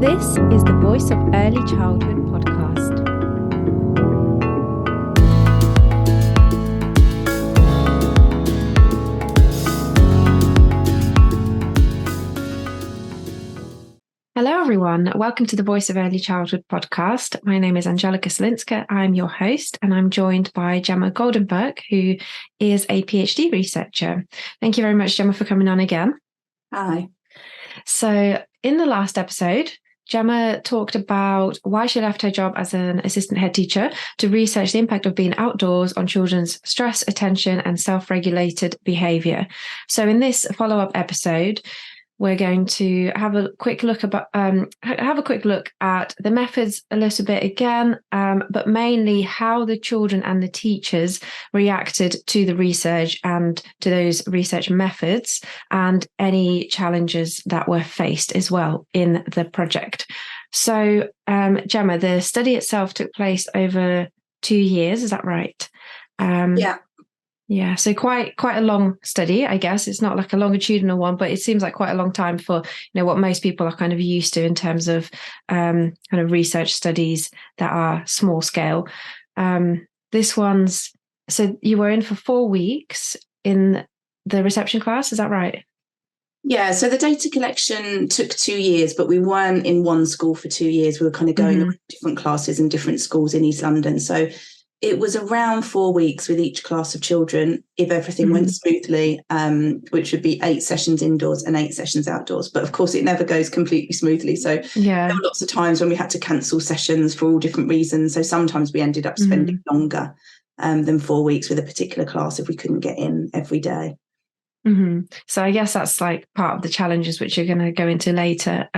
This is the Voice of Early Childhood podcast. Hello, everyone. Welcome to the Voice of Early Childhood podcast. My name is Angelica. I'm your host, and I'm joined by Gemma Goldenberg, who is a PhD researcher. Thank you very much, Gemma, for coming on again. Hi. So in the last episode, Gemma talked about why she left her job as an assistant head teacher to research the impact of being outdoors on children's stress, attention, and self-regulated behaviour. So in this follow-up episode, we're going to have a quick look at the methods a little bit again, but mainly how the children and the teachers reacted to the research and to those research methods, and any challenges that were faced as well in the project. So, Gemma, the study itself took place over 2 years. Is that right? Yeah. Yeah, so quite a long study, I guess. It's not like a longitudinal one, but it seems like quite a long time for, what most people are kind of used to in terms of kind of research studies that are small scale. This one's, so you were in for 4 weeks in the reception class, is that right? Yeah, so the data collection took 2 years, but we weren't in one school for 2 years. We were kind of going around different classes in different schools in East London. So it was around 4 weeks with each class of children, if everything went smoothly, which would be 8 sessions indoors and 8 sessions outdoors. But of course, it never goes completely smoothly. So there were lots of times when we had to cancel sessions for all different reasons. So sometimes we ended up spending longer than 4 weeks with a particular class if we couldn't get in every day. So I guess that's like part of the challenges which you're going to go into later.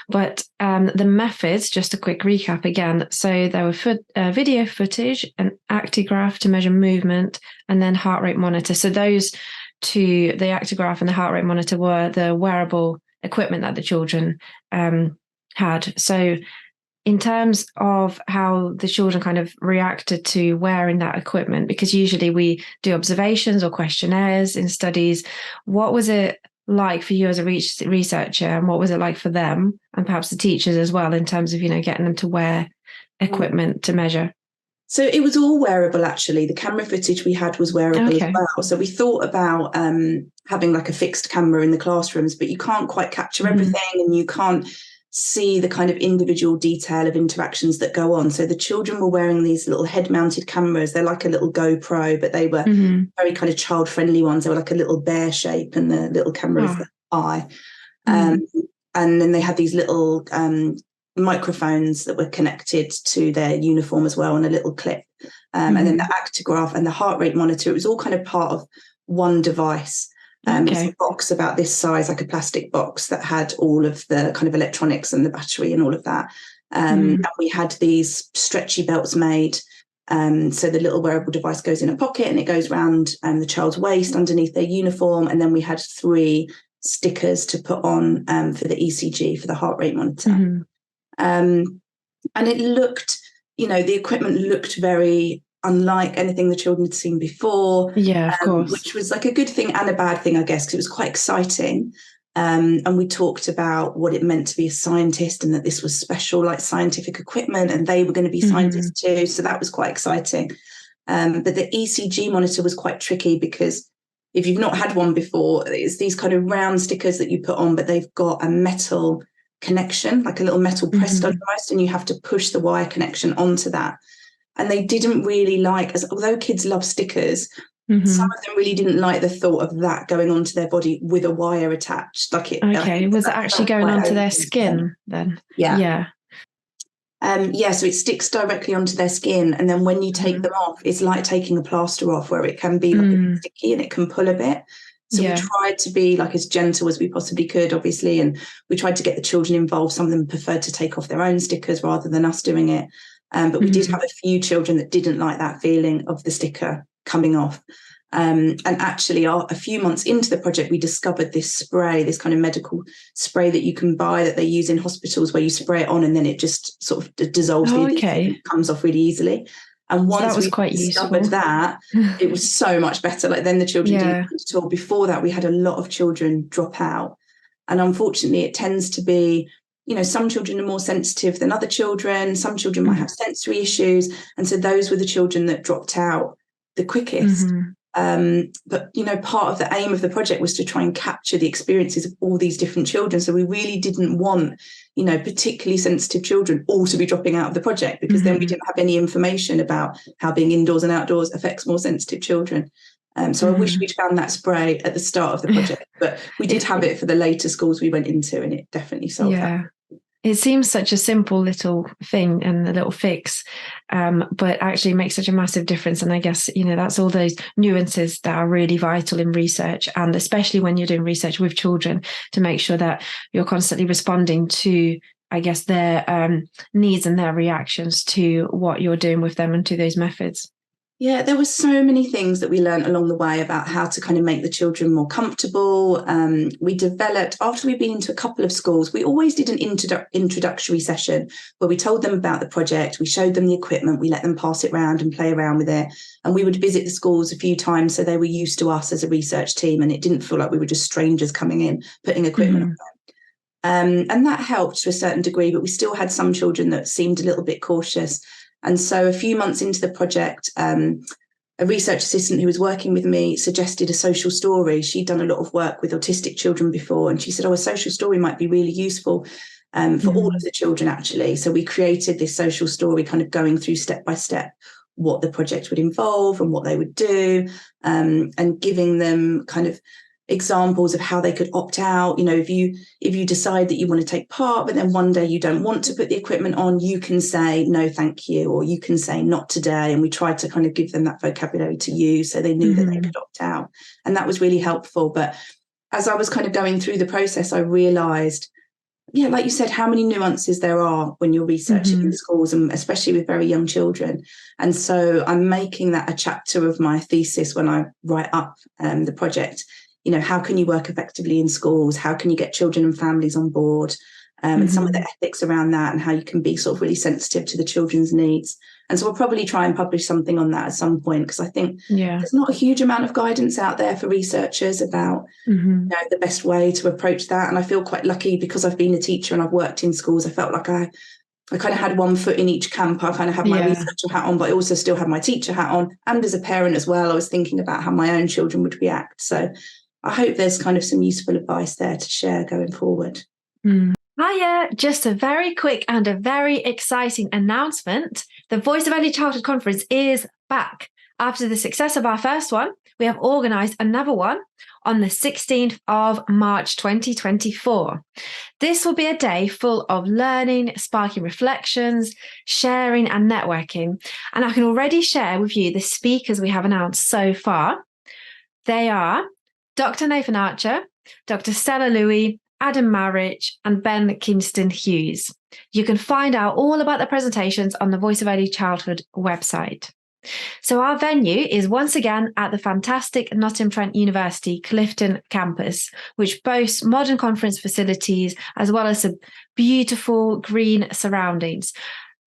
But the methods, just a quick recap again. So there were video footage, an actigraph to measure movement, and then heart rate monitor. So those two, the actigraph and the heart rate monitor, were the wearable equipment that the children had. So in terms of how the children kind of reacted to wearing that equipment, because usually we do observations or questionnaires in studies, what was it like for you as a researcher, and what was it like for them and perhaps the teachers as well, in terms of, getting them to wear equipment to measure? So it was all wearable, actually. The camera footage we had was wearable as well. So we thought about having like a fixed camera in the classrooms, but you can't quite capture everything, and you can't see the kind of individual detail of interactions that go on. So the children were wearing these little head-mounted cameras. They're like a little GoPro, but they were very kind of child-friendly ones. They were like a little bear shape, and the little camera is the eye. And then they had these little microphones that were connected to their uniform as well, and a little clip. And then the actigraph and the heart rate monitor, it was all kind of part of one device. It's a box about this size, like a plastic box, that had all of the kind of electronics and the battery and all of that. And we had these stretchy belts made. So the little wearable device goes in a pocket and it goes around the child's waist underneath their uniform. And then we had 3 stickers to put on for the ECG, for the heart rate monitor. And it looked, the equipment looked very unlike anything the children had seen before. Yeah, of course. Which was like a good thing and a bad thing, I guess, because it was quite exciting. And we talked about what it meant to be a scientist, and that this was special, like scientific equipment, and they were going to be scientists too. So that was quite exciting. But the ECG monitor was quite tricky, because if you've not had one before, it's these kind of round stickers that you put on, but they've got a metal connection, like a little metal pressed almost, and you have to push the wire connection onto that. And they didn't really like, although kids love stickers, some of them really didn't like the thought of that going onto their body with a wire attached. Was it actually going onto their skin then? Yeah. So it sticks directly onto their skin, and then when you take them off, it's like taking a plaster off, where it can be like a bit sticky and it can pull a bit. So we tried to be like as gentle as we possibly could, obviously, and we tried to get the children involved. Some of them preferred to take off their own stickers rather than us doing it. But we did have a few children that didn't like that feeling of the sticker coming off. And actually, a few months into the project, we discovered this spray, this kind of medical spray that you can buy, that they use in hospitals, where you spray it on and then it just sort of dissolves the adhesive and comes off really easily. And once we discovered that, it was so much better. Like, then the children didn't mind at all. Before that, we had a lot of children drop out. And unfortunately, it tends to be some children are more sensitive than other children. Some children might have sensory issues. And so those were the children that dropped out the quickest. But, part of the aim of the project was to try and capture the experiences of all these different children. So we really didn't want, particularly sensitive children all to be dropping out of the project, because then we didn't have any information about how being indoors and outdoors affects more sensitive children. So I wish we'd found that spray at the start of the project, but we did have it for the later schools we went into, and it definitely solved that. It seems such a simple little thing and a little fix, but actually makes such a massive difference. And I guess, that's all those nuances that are really vital in research, and especially when you're doing research with children, to make sure that you're constantly responding to, I guess, their needs and their reactions to what you're doing with them and to those methods. Yeah, there were so many things that we learned along the way about how to kind of make the children more comfortable. We developed, after we'd been into a couple of schools, we always did an introductory session where we told them about the project, we showed them the equipment, we let them pass it around and play around with it. And we would visit the schools a few times so they were used to us as a research team, and it didn't feel like we were just strangers coming in, putting equipment on them. And that helped to a certain degree, but we still had some children that seemed a little bit cautious. And so a few months into the project, a research assistant who was working with me suggested a social story. She'd done a lot of work with autistic children before, and she said, a social story might be really useful for all of the children, actually. So we created this social story, kind of going through step by step what the project would involve and what they would do, and giving them kind of examples of how they could opt out. If you decide that you want to take part, but then one day you don't want to put the equipment on, you can say no thank you, or you can say not today. And we tried to kind of give them that vocabulary to use so they knew that they could opt out, and that was really helpful. But as I was kind of going through the process, I realized, like you said, how many nuances there are when you're researching in schools, and especially with very young children. And so I'm making that a chapter of my thesis when I write up the project. How can you work effectively in schools? How can you get children and families on board? And some of the ethics around that, and how you can be sort of really sensitive to the children's needs. And so we'll probably try and publish something on that at some point, because I think there's not a huge amount of guidance out there for researchers about the best way to approach that. And I feel quite lucky, because I've been a teacher and I've worked in schools. I felt like I kind of had one foot in each camp. I kind of had my researcher hat on, but I also still had my teacher hat on. And as a parent as well, I was thinking about how my own children would react. So I hope there's kind of some useful advice there to share going forward. Hiya, just a very quick and a very exciting announcement. The Voice of Early Childhood Conference is back. After the success of our first one, we have organised another one on the 16th of March 2024. This will be a day full of learning, sparking reflections, sharing and networking. And I can already share with you the speakers we have announced so far. They are Dr. Nathan Archer, Dr. Stella Louis, Adam Marrich, and Ben Kingston Hughes. You can find out all about the presentations on the Voice of Early Childhood website. So our venue is once again at the fantastic Nottingham University Clifton campus, which boasts modern conference facilities as well as some beautiful green surroundings.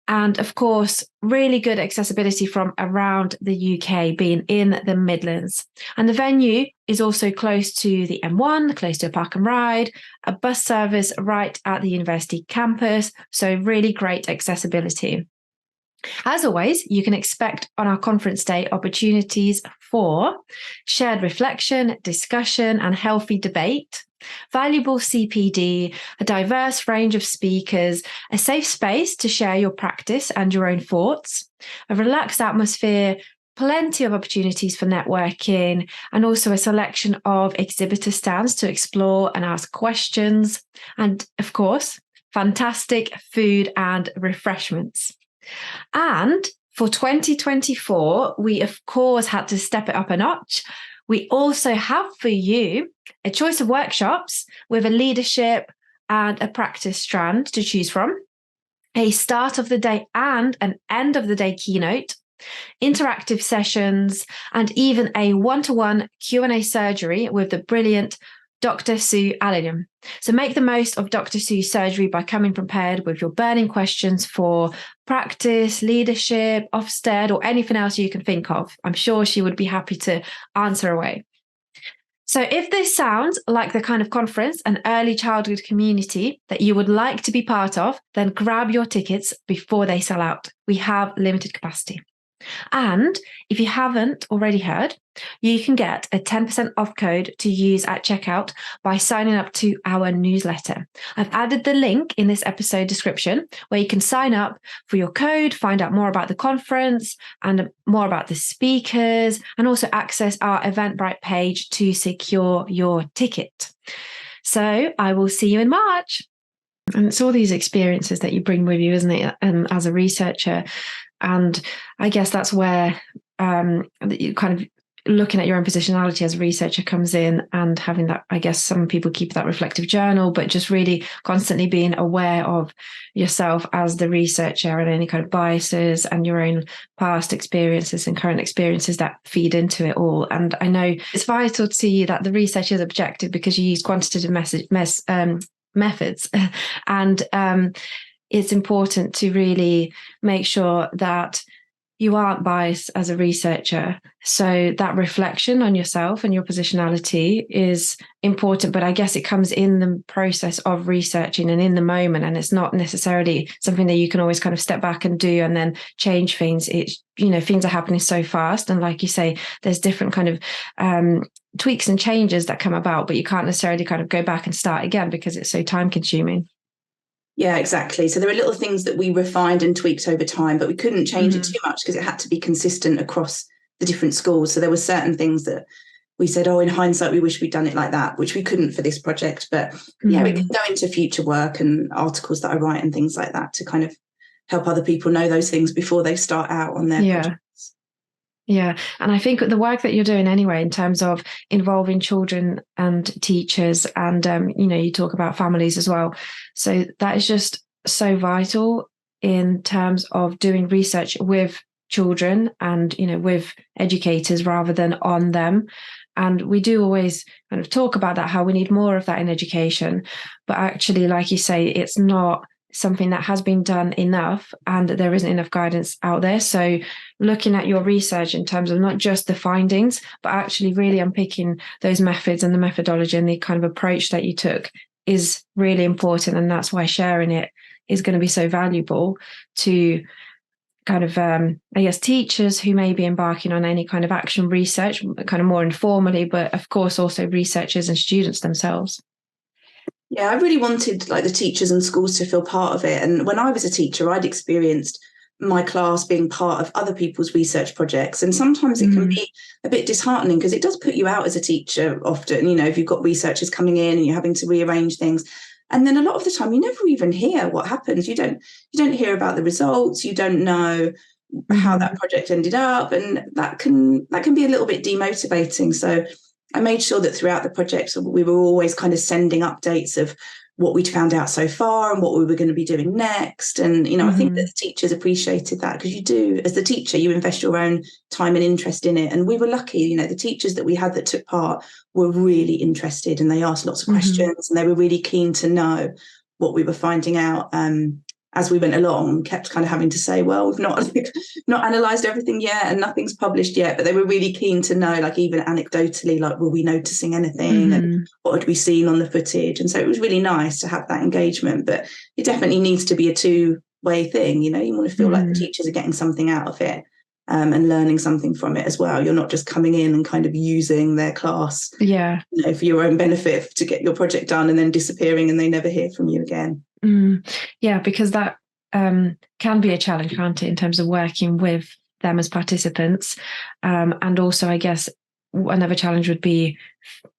And of course, really good accessibility from around the UK, being in the Midlands. And the venue is also close to the M1, close to a park and ride, a bus service right at the university campus. So really great accessibility. As always, you can expect on our conference day opportunities for shared reflection, discussion, and healthy debate, valuable CPD, a diverse range of speakers, a safe space to share your practice and your own thoughts, a relaxed atmosphere, plenty of opportunities for networking, and also a selection of exhibitor stands to explore and ask questions, and of course, fantastic food and refreshments. And for 2024, we of course had to step it up a notch. We also have for you a choice of workshops with a leadership and a practice strand to choose from, a start of the day and an end of the day keynote, interactive sessions, and even a one-to-one Q&A surgery with the brilliant Dr. Sue Allingham. So make the most of Dr. Sue's surgery by coming prepared with your burning questions for practice, leadership, Ofsted, or anything else you can think of. I'm sure she would be happy to answer away. So if this sounds like the kind of conference and early childhood community that you would like to be part of, then grab your tickets before they sell out. We have limited capacity. And if you haven't already heard, you can get a 10% off code to use at checkout by signing up to our newsletter. I've added the link in this episode description where you can sign up for your code, find out more about the conference and more about the speakers, and also access our Eventbrite page to secure your ticket. So I will see you in March. And it's all these experiences that you bring with you, isn't it, as a researcher? And I guess that's where you kind of looking at your own positionality as a researcher comes in, and having that, I guess some people keep that reflective journal, but just really constantly being aware of yourself as the researcher and any kind of biases and your own past experiences and current experiences that feed into it all. And I know it's vital to you that the research is objective because you use quantitative methods and it's important to really make sure that you aren't biased as a researcher. So that reflection on yourself and your positionality is important, but I guess it comes in the process of researching and in the moment, and it's not necessarily something that you can always kind of step back and do and then change things. It's, things are happening so fast, and like you say, there's different kind of tweaks and changes that come about, but you can't necessarily kind of go back and start again because it's so time consuming. Yeah, exactly. So there are little things that we refined and tweaked over time, but we couldn't change it too much because it had to be consistent across the different schools. So there were certain things that we said, in hindsight, we wish we'd done it like that, which we couldn't for this project. But yeah, we can go into future work and articles that I write and things like that to kind of help other people know those things before they start out on their projects. Yeah. And I think the work that you're doing anyway, in terms of involving children and teachers and, you talk about families as well. So that is just so vital in terms of doing research with children and, with educators rather than on them. And we do always kind of talk about that, how we need more of that in education. But actually, like you say, it's not something that has been done enough, and there isn't enough guidance out there. So looking at your research in terms of not just the findings, but actually really unpicking those methods and the methodology and the kind of approach that you took is really important. And that's why sharing it is going to be so valuable to kind of, teachers who may be embarking on any kind of action research, kind of more informally, but of course also researchers and students themselves. Yeah, I really wanted the teachers and schools to feel part of it. And when I was a teacher, I'd experienced my class being part of other people's research projects. And sometimes it can be a bit disheartening because it does put you out as a teacher often, if you've got researchers coming in and you're having to rearrange things. And then a lot of the time you never even hear what happens. You don't hear about the results. You don't know how that project ended up. And that can be a little bit demotivating. So I made sure that throughout the project, we were always kind of sending updates of what we'd found out so far and what we were going to be doing next. And, I think that the teachers appreciated that because you do, as the teacher, you invest your own time and interest in it. And we were lucky, the teachers that we had that took part were really interested and they asked lots of questions and they were really keen to know what we were finding out. As we went along, kept kind of having to say, well, we've not analysed everything yet and nothing's published yet, but they were really keen to know, even anecdotally, were we noticing anything and what had we seen on the footage? And so it was really nice to have that engagement, but it definitely needs to be a two-way thing. You want to feel like the teachers are getting something out of it and learning something from it as well. You're not just coming in and kind of using their class for your own benefit to get your project done and then disappearing and they never hear from you again. Yeah, because that can be a challenge, can't it, in terms of working with them as participants. And also, I guess, another challenge would be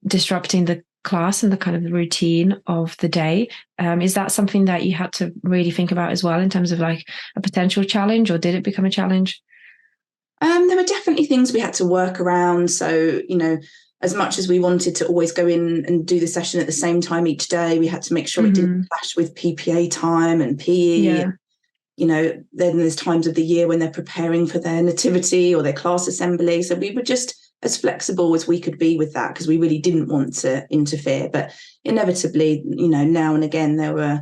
disrupting the class and the kind of the routine of the day. Is that something that you had to really think about as well in terms of a potential challenge, or did it become a challenge? There were definitely things we had to work around. So, as much as we wanted to always go in and do the session at the same time each day, we had to make sure it didn't clash with PPA time and PE. Yeah. Then there's times of the year when they're preparing for their nativity or their class assembly. So we were just as flexible as we could be with that because we really didn't want to interfere. But inevitably, now and again, there were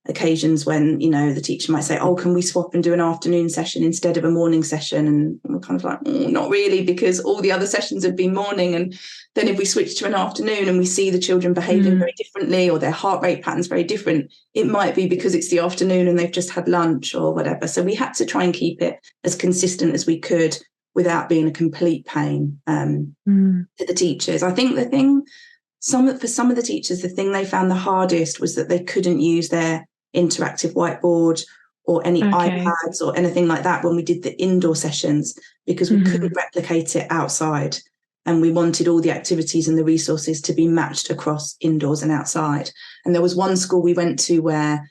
occasions when, you know, the teacher might say, oh, can we swap and do an afternoon session instead of a morning session? And we're kind of like, not really, because all the other sessions have been morning. And then if we switch to an afternoon and we see the children behaving very differently, or their heart rate patterns very different, it might be because it's the afternoon and they've just had lunch or whatever. So we had to try and keep it as consistent as we could without being a complete pain to the teachers. I think for some of the teachers, the thing they found the hardest was that they couldn't use their interactive whiteboard or any iPads or anything like that when we did the indoor sessions, because we couldn't replicate it outside. And we wanted all the activities and the resources to be matched across indoors and outside. And there was one school we went to where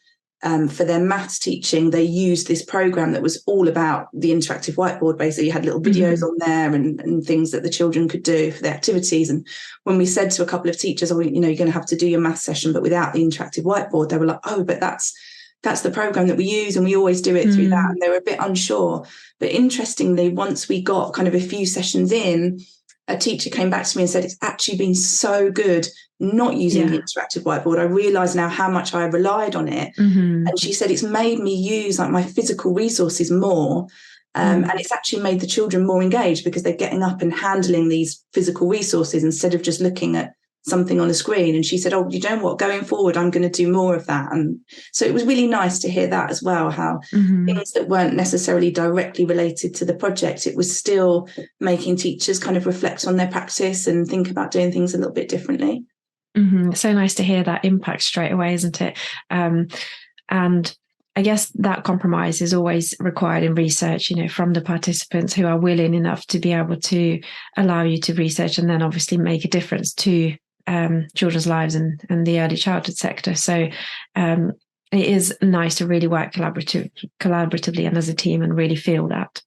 for their maths teaching, they used this program that was all about the interactive whiteboard. Basically, you had little videos on there and things that the children could do for their activities. And when we said to a couple of teachers, oh, you know, you're going to have to do your maths session, but without the interactive whiteboard, they were like, oh, but that's the program that we use and we always do it through that. And they were a bit unsure. But interestingly, once we got kind of a few sessions in, a teacher came back to me and said, it's actually been so good not using the interactive whiteboard. I realise now how much I relied on it. And she said, it's made me use like my physical resources more. And it's actually made the children more engaged because they're getting up and handling these physical resources instead of just looking at something on a screen. And she said, oh, you know what, going forward, I'm going to do more of that. And so it was really nice to hear that as well, how things that weren't necessarily directly related to the project, it was still making teachers kind of reflect on their practice and think about doing things a little bit differently. So nice to hear that impact straight away, isn't it? And I guess that compromise is always required in research, you know, from the participants who are willing enough to be able to allow you to research and then obviously make a difference to children's lives and the early childhood sector. So it is nice to really work collaboratively and as a team and really feel that.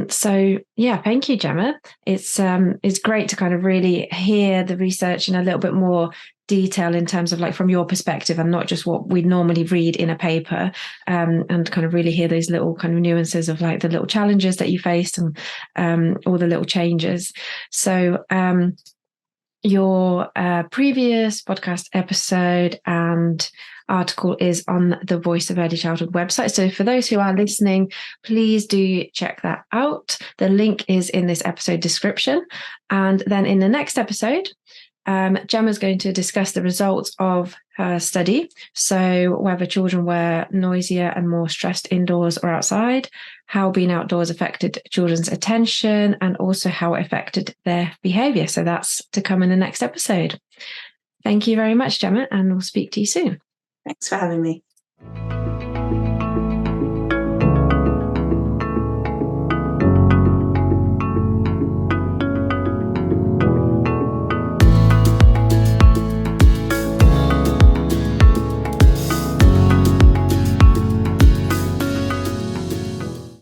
So yeah, thank you, Gemma. It's great to kind of really hear the research in a little bit more detail in terms of like from your perspective and not just what we normally read in a paper, and kind of really hear those little kind of nuances of like the little challenges that you faced and all the little changes. So your previous podcast episode and article is on the Voice of Early Childhood website. So for those who are listening, please do check that out. The link is in this episode description. And then in the next episode, Gemma's going to discuss the results of her study. So whether children were noisier and more stressed indoors or outside, how being outdoors affected children's attention, and also how it affected their behaviour. So that's to come in the next episode. Thank you very much, Gemma, and we'll speak to you soon. Thanks for having me.